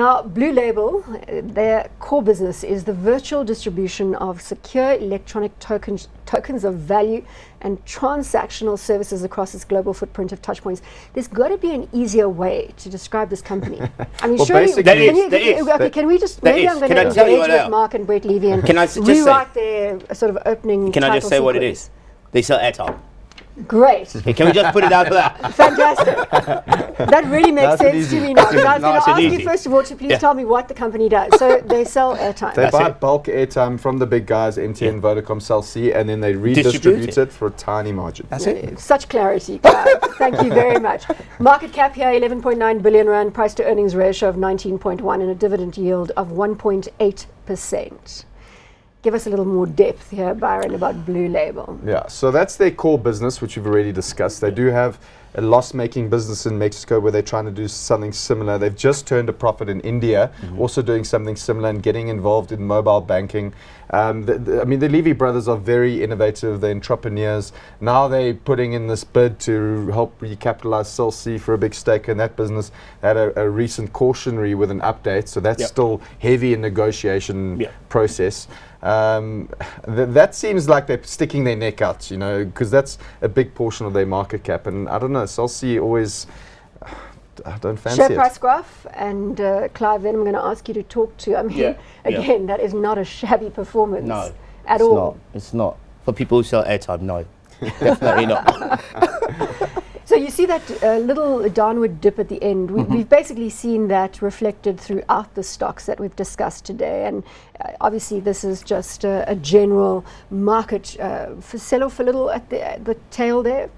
Now, Blue Label, their core business is the virtual distribution of secure electronic tokens of value and transactional services across its global footprint of touchpoints. There's got to be an easier way to describe this company. I mean, well, surely, can we just, maybe I'm going to engage with Mark and Brett Levy and rewrite their sort of opening Can I just say sequence. what it is? They sell airtime. Great. Okay, can we just put it out for that? Fantastic. That really makes sense to me now. I was going to ask you first of all to please tell me what the company does. So they sell airtime. They buy bulk airtime from the big guys, MTN, Vodacom, Cell C, and then they redistribute it for a tiny margin. That's it. Such clarity, Clive. Thank you very much. Market cap here, 11.9 billion rand, price to earnings ratio of 19.1 and a dividend yield of 1.8%. Give us a little more depth here, Byron, about Blue Label. Yeah, so that's their core business, which we've already discussed. They do have a loss-making business in Mexico where they're trying to do something similar. They've just turned a profit in India, also doing something similar and getting involved in mobile banking. I mean, the Levy brothers are very innovative. They're entrepreneurs. Now they're putting in this bid to help recapitalize Cell C for a big stake in that business. They had a recent cautionary with an update, so that's still heavy in negotiation process. That seems like they're sticking their neck out, you know, because that's a big portion of their market cap. And I don't know, Cell C always, I don't fancy it. Share price graph, and Clive, then I'm going to ask you to talk to, I mean, again, that is not a shabby performance at all. It's not. For people who sell airtime, no. Definitely not. So you see that little downward dip at the end. We've basically seen that reflected throughout the stocks that we've discussed today. And obviously this is just a general market for sell-off a little at the tail there.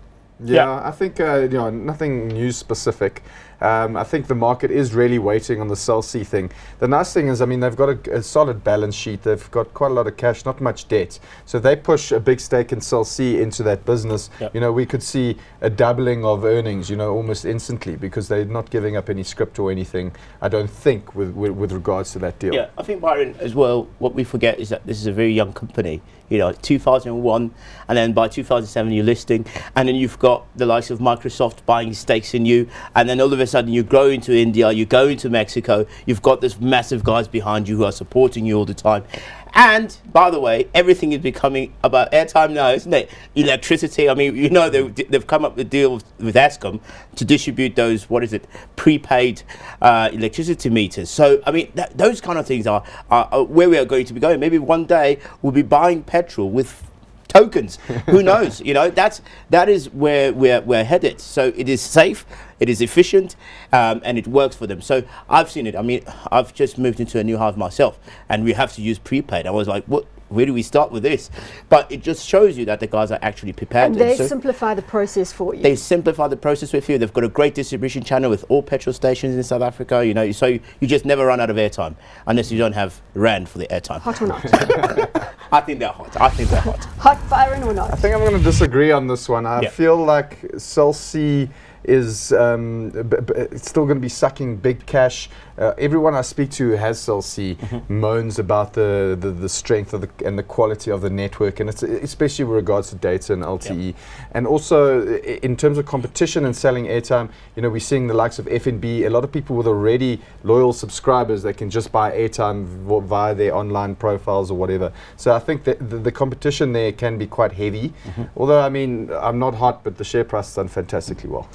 Yeah, I think you know, nothing news specific. I think the market is really waiting on the Cell C thing. The nice thing is, I mean, they've got a solid balance sheet. They've got quite a lot of cash, not much debt. So they push a big stake in Cell C into that business. You know, we could see a doubling of earnings, you know, almost instantly because they're not giving up any script or anything, I don't think, with regards to that deal. Yeah, I think, Byron, as well, what we forget is that this is a very young company. You know, 2001, and then by 2007 you're listing, and then you've got the likes of Microsoft buying stakes in you, and then all of a sudden you grow into India, you go into Mexico, you've got this massive guys behind you who are supporting you all the time. And, by the way, everything is becoming about airtime now, isn't it? Electricity, I mean, you know, they've come up with a deal with Eskom to distribute those, prepaid electricity meters. So, I mean, those kind of things are where we are going to be going. Maybe one day we'll be buying petrol with tokens. Who knows? You know, that is where we're headed. So it is safe, it is efficient, and it works for them. So I've seen it. I mean, I've just moved into a new house myself, and we have to use prepaid. I was like, what? Where do we start with this? But it just shows you that the guys are actually prepared. And they simplify the process for you. They simplify the process with you. They've got a great distribution channel with all petrol stations in South Africa. You know, so you just never run out of airtime unless you don't have rand for the airtime. Hot or not? I think they're hot. I think they're hot. Hot, Byron, or not? I think I'm going to disagree on this one. I feel like Cell C is it's still going to be sucking big cash. Everyone I speak to who has Cell C moans about the strength of and the quality of the network, and it's especially with regards to data and LTE. And also in terms of competition and selling airtime, you know, we're seeing the likes of FNB, a lot of people with already loyal subscribers that can just buy airtime via their online profiles or whatever. So I think that the competition there can be quite heavy. Although, I mean, I'm not hot, but the share price has done fantastically well.